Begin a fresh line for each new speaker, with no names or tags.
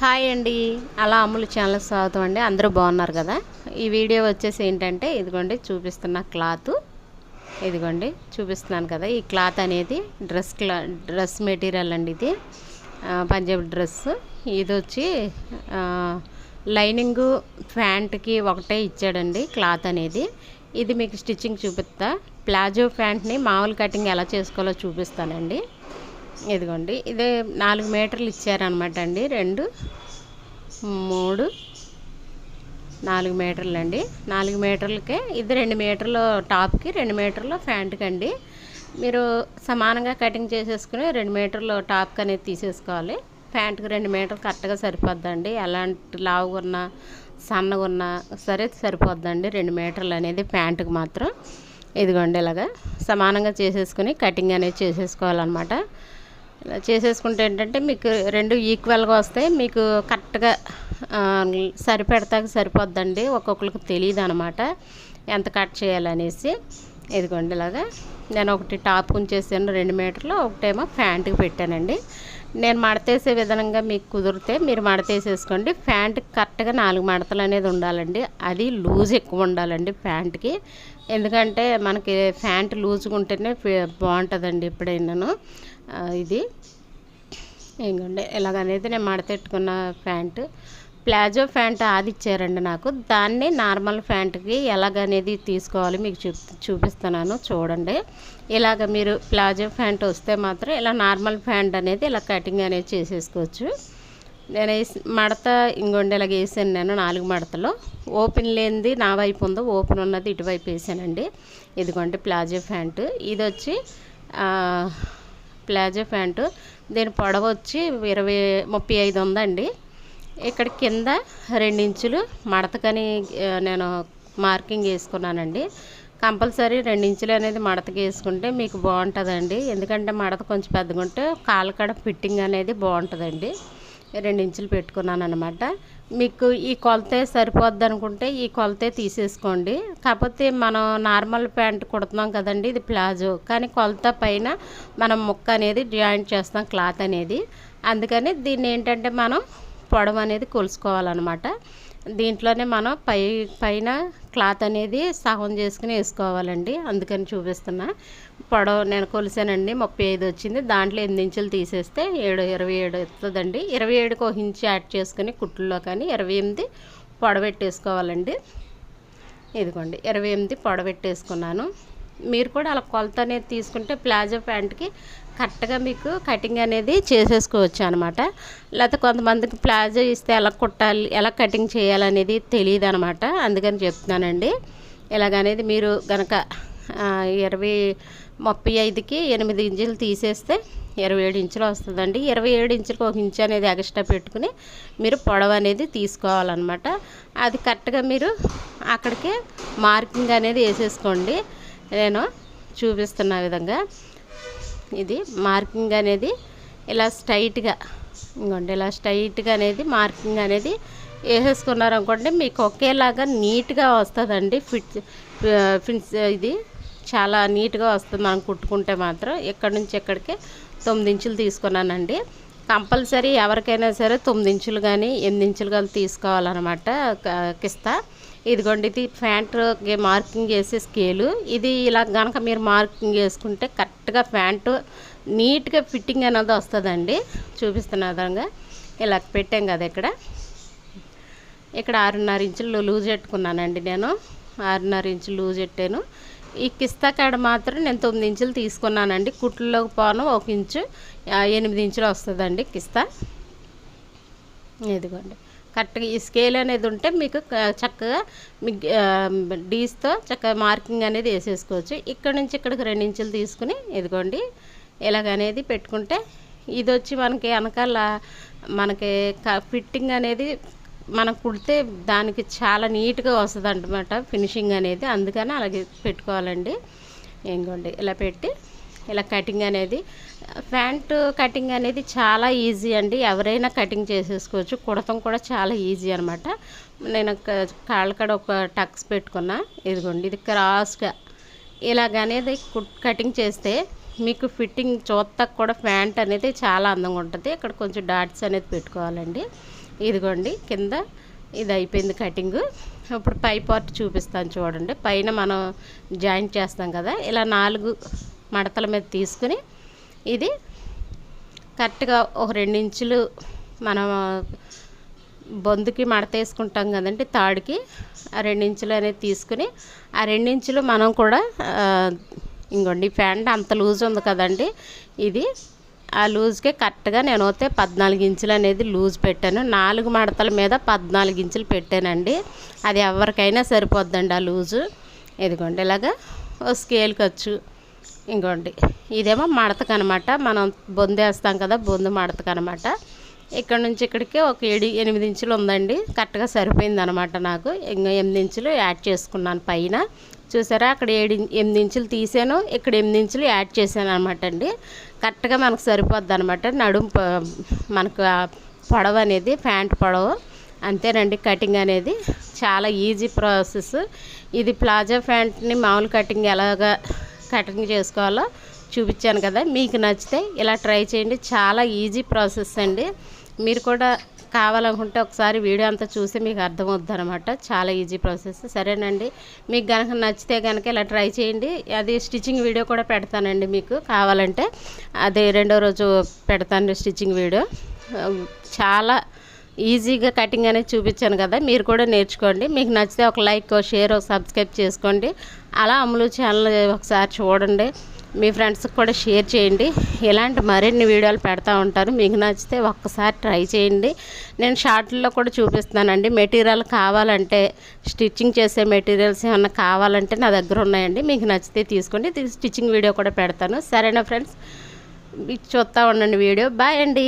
Hi అండి. అలా అమ్ములు channel స్వాగతం అండి. అందరూ బాగున్నారు కదా. ఈ వీడియో వచ్చేసి ఏంటంటే ఇదిగోండి చూపిస్తున్న క్లాత్, ఇదిగోండి చూపిస్తున్నాను కదా. ఈ క్లాత్ అనేది డ్రెస్ మెటీరియల్ అండి. ఇది పంజాబీ డ్రెస్. ఇది వచ్చి లైనింగు ప్యాంట్కి ఒకటే ఇచ్చాడండి క్లాత్ అనేది. ఇది మీకు స్టిచ్చింగ్ చూపిస్తా. ప్లాజో ప్యాంట్ని మామూలు కటింగ్ ఎలా చేసుకోవాలో చూపిస్తానండి. ఇదిగోండి ఇదే 4 మీటర్లు ఇచ్చారనమాట అండి. 2 3 4 మీటర్లు అండి. 4 మీటర్లకే ఇది 2 మీటర్లు టాప్కి, 2 మీటర్లు ప్యాంట్కి అండి. మీరు సమానంగా కటింగ్ చేసేసుకుని 2 మీటర్లు టాప్కి అనేది తీసేసుకోవాలి. ప్యాంట్కి 2 మీటర్లు కరెక్ట్గా సరిపోద్దండి. ఎలాంటి లావుగా ఉన్నా సన్నగా ఉన్నా సరే సరిపోద్దండి 2 మీటర్లు అనేది ప్యాంటుకి మాత్రం. ఇదిగోండి ఇలాగా సమానంగా చేసేసుకుని కటింగ్ అనేది చేసేసుకోవాలన్నమాట. ఇలా చేసేసుకుంటే ఏంటంటే మీకు 2 ఈక్వల్గా వస్తాయి. మీకు కరెక్ట్గా సరిపోద్దండి. ఒక్కొక్కరికి తెలియదు అనమాట ఎంత కట్ చేయాలనేసి. ఇదిగోండి ఇలాగా నేను ఒకటి టాప్ ఉంచేసాను 2 మీటర్లు, ఒకటేమో ప్యాంటుకి పెట్టానండి. నేను మడతేసే విధంగా మీకు కుదిరితే మీరు మడతేసేసుకోండి. ప్యాంటుకి కరెక్ట్గా 4 మడతలు అనేది ఉండాలండి. అది లూజ్ ఎక్కువ ఉండాలండి ప్యాంట్కి. ఎందుకంటే మనకి ప్యాంట్ లూజ్గా ఉంటేనే బాగుంటుందండి ఎప్పుడైనాను. ఇది ఇంకోండి ఇలాగనేది నేను మడతెట్టుకున్న ప్యాంటు. ప్లాజో ప్యాంట్ అది ఇచ్చారండి నాకు. దాన్ని నార్మల్ ప్యాంట్కి ఎలాగనేది తీసుకోవాలి మీకు చూపిస్తున్నాను చూడండి. ఇలాగ మీరు ప్లాజో ప్యాంట్ వస్తే మాత్రం ఇలా నార్మల్ ప్యాంట్ అనేది ఇలా కటింగ్ అనేది చేసేసుకోవచ్చు. నేను మడత ఇంకోండి ఇలాగ వేసాను నేను 4 మడతలు. ఓపెన్ లేనిది నా వైపు ఉందో, ఓపెన్ ఉన్నది ఇటువైపు వేసానండి. ఇదిగోండి ప్లాజో ప్యాంటు. ఇది వచ్చి ప్లాజో ప్యాంటు. దీని పొడవు వచ్చి 35 ఉందండి. ఇక్కడ కింద 2 ఇంచులు మడతకని నేను మార్కింగ్ వేసుకున్నానండి. కంపల్సరీ 2 ఇంచులు అనేది మడతకి వేసుకుంటే మీకు బాగుంటుందండి. ఎందుకంటే మడత కొంచెం పెద్దగా ఉంటే కాళ్ళకాడ ఫిట్టింగ్ అనేది బాగుంటుందండి. 2 ఇంచులు పెట్టుకున్నాను అనమాట. మీకు ఈ కొలతే సరిపోద్ది అనుకుంటే ఈ కొలతే తీసేసుకోండి. కాకపోతే మనం నార్మల్ ప్యాంట్ కుడుతున్నాం కదండి, ఇది ప్లాజో. కానీ కొలత పైన మనం ముక్క అనేది జాయింట్ చేస్తాం క్లాత్ అనేది. అందుకని దీన్ని ఏంటంటే మనం పొడవు అనేది కొలుసుకోవాలన్నమాట. దీంట్లోనే మనం పైన క్లాత్ అనేది సగం చేసుకుని వేసుకోవాలండి. అందుకని చూపిస్తున్నా. పొడవు నేను కొలిసానండి 35 వచ్చింది. దాంట్లో 8 ఇంచులు తీసేస్తే 27 వస్తుందండి. 27కి 1 ఇంచు యాడ్ చేసుకుని కుట్లలో కానీ 28 పొడవెట్టేసుకోవాలండి. ఇదిగోండి 28 పొడవెట్టేసుకున్నాను. మీరు కూడా అలా కొలత అనేది తీసుకుంటే ప్లాజో ప్యాంట్కి కరెక్ట్గా మీకు కటింగ్ అనేది చేసేసుకోవచ్చు అనమాట. లేకపోతే కొంతమందికి ప్లాజో ఇస్తే ఎలా కుట్టాలి, ఎలా కటింగ్ చేయాలనేది తెలియదు అనమాట. అందుకని చెప్తున్నానండి. ఇలాగనేది మీరు కనుక 35కి 8 ఇంచులు తీసేస్తే 27 ఇంచులు వస్తుందండి. 27 ఇంచులకు 1 ఇంచు అనేది ఎక్స్ట్రా పెట్టుకుని మీరు పొడవు అనేది తీసుకోవాలన్నమాట. అది కరెక్ట్గా మీరు అక్కడికి మార్కింగ్ అనేది వేసేసుకోండి. నేను చూపిస్తున్న విధంగా ఇది మార్కింగ్ అనేది ఇలా స్ట్రైట్గా ఇంకోండి ఇలా స్ట్రైట్గా అనేది మార్కింగ్ అనేది వేసేసుకున్నారనుకోండి మీకు ఒకేలాగా నీట్గా వస్తుందండి. ఫిన్స్ ఇది చాలా నీట్గా వస్తుంది మనం కుట్టుకుంటే మాత్రం. ఎక్కడి నుంచి ఎక్కడికి 9 ఇంచులు తీసుకున్నానండి. కంపల్సరీ ఎవరికైనా సరే 9 ఇంచులు కానీ 8 ఇంచులు కానీ తీసుకోవాలన్నమాట కిస్తా. ఇదిగోండి ఇది ప్యాంటుకి మార్కింగ్ చేసే స్కేలు. ఇది ఇలా కనుక మీరు మార్కింగ్ చేసుకుంటే కరెక్ట్గా ప్యాంటు నీట్గా ఫిట్టింగ్ అనేది వస్తుందండి. చూపిస్తున్న విధంగా ఇలా పెట్టాం కదా. ఇక్కడ 6.5 ఇంచులు లూజ్ పెట్టుకున్నానండి. నేను 6.5 ఇంచులు లూజ్ పెట్టాను. ఈ కిస్తా కాడ మాత్రం నేను 9 ఇంచులు తీసుకున్నానండి. కుట్లలోకి పోను 1 ఇంచు 8 ఇంచులు వస్తుందండి కిస్తా. ఇదిగోండి కరెక్ట్గా ఈ స్కేల్ అనేది ఉంటే మీకు చక్కగా డీస్తో చక్కగా మార్కింగ్ అనేది వేసేసుకోవచ్చు. ఇక్కడ నుంచి ఇక్కడికి 2 ఇంచులు తీసుకుని ఇదిగోండి ఇలాగనేది పెట్టుకుంటే ఇది వచ్చి మనకి వెనకాల మనకి ఫిట్టింగ్ అనేది మనం కుడితే దానికి చాలా నీట్గా వస్తుంది అన్నమాట ఫినిషింగ్ అనేది. అందుకని అలాగే పెట్టుకోవాలండి. ఇంకోండి ఇలా పెట్టి ఇలా కటింగ్ అనేది ప్యాంటు కటింగ్ అనేది చాలా ఈజీ అండి. ఎవరైనా కటింగ్ చేసేసుకోవచ్చు. కుడతం కూడా చాలా ఈజీ అనమాట. నేను కాళ్ళకాడ ఒక టక్స్ పెట్టుకున్నా. ఇదిగోండి ఇది క్రాస్గా ఇలాగనేది కటింగ్ చేస్తే మీకు ఫిట్టింగ్ చూస్తాక కూడా ప్యాంట్ అనేది చాలా అందంగా ఉంటుంది. ఇక్కడ కొంచెం డాట్స్ అనేది పెట్టుకోవాలండి. ఇదిగోండి కింద ఇది అయిపోయింది కటింగు. ఇప్పుడు పై పార్ట్ చూపిస్తాను చూడండి. పైన మనం జాయింట్ చేస్తాం కదా, ఇలా 4 మడతల మీద తీసుకుని ఇది కరెక్ట్గా ఒక 2 ఇంచులు మనం బొందుకి మడత వేసుకుంటాం కదండి తాడుకి, ఆ 2 ఇంచులు అనేది తీసుకుని ఆ 2 ఇంచులు మనం కూడా ఇంకోండి ప్యాంట్ అంత లూజ్ ఉంది కదండి, ఇది ఆ లూజ్కే కరెక్ట్గా నేను అయితే 14 ఇంచులు అనేది లూజ్ పెట్టాను. 4 మడతల మీద 14 ఇంచులు పెట్టానండి. అది ఎవరికైనా సరిపోద్దండి ఆ లూజు. ఇదిగోండి ఇలాగా ఓ స్కేల్ ఖర్చు. ఇంకోండి ఇదేమో మడతకు అనమాట, మనం బొందేస్తాం కదా, బొందు మడతకు అనమాట. ఇక్కడ నుంచి ఇక్కడికి ఒక 7-8 ఇంచులు ఉందండి, కరెక్ట్గా సరిపోయింది అనమాట నాకు. ఇంకా 8 ఇంచులు యాడ్ చేసుకున్నాను పైన. చూసారా, అక్కడ 8 ఇంచులు తీసాను, ఇక్కడ 8 ఇంచులు యాడ్ చేశాను అనమాట అండి. కరెక్ట్గా మనకు సరిపోద్ది అనమాట నడుము మనకు పొడవు అనేది, ప్యాంట్ పొడవు. అంతేనండి కటింగ్ అనేది చాలా ఈజీ ప్రాసెస్. ఇది ప్లాజో ప్యాంట్ని మామూలు కటింగ్ ఎలాగా కటింగ్ చేసుకోవాలో చూపించాను కదా. మీకు నచ్చితే ఇలా ట్రై చేయండి, చాలా ఈజీ ప్రాసెస్ అండి. మీరు కూడా కావాలనుకుంటే ఒకసారి వీడియో అంతా చూసి మీకు అర్థమవుద్ది అనమాట. చాలా ఈజీ ప్రాసెస్. సరేనండి, మీకు కనుక నచ్చితే కనుక ఇలా ట్రై చేయండి. అది స్టిచ్చింగ్ వీడియో కూడా పెడతానండి, మీకు కావాలంటే అది 2వ రోజు పెడతాను స్టిచ్చింగ్ వీడియో. చాలా ఈజీగా కటింగ్ అనేది చూపించాను కదా, మీరు కూడా నేర్చుకోండి. మీకు నచ్చితే ఒక లైక్, షేర్, సబ్స్క్రైబ్ చేసుకోండి. అలా అమ్ములు ఛానల్ ఒకసారి చూడండి, మీ ఫ్రెండ్స్కి కూడా షేర్ చేయండి. ఇలాంటి మరిన్ని వీడియోలు పెడతా ఉంటారు, మీకు నచ్చితే ఒక్కసారి ట్రై చేయండి. నేను షార్ట్లో కూడా చూపిస్తానండి. మెటీరియల్ కావాలంటే, స్టిచ్చింగ్ చేసే మెటీరియల్స్ ఏమన్నా కావాలంటే నా దగ్గర ఉన్నాయండి, మీకు నచ్చితే తీసుకోండి. స్టిచ్చింగ్ వీడియో కూడా పెడతాను. సరేనా ఫ్రెండ్స్, చూస్తూ ఉండండి వీడియో. బాయ్ అండి.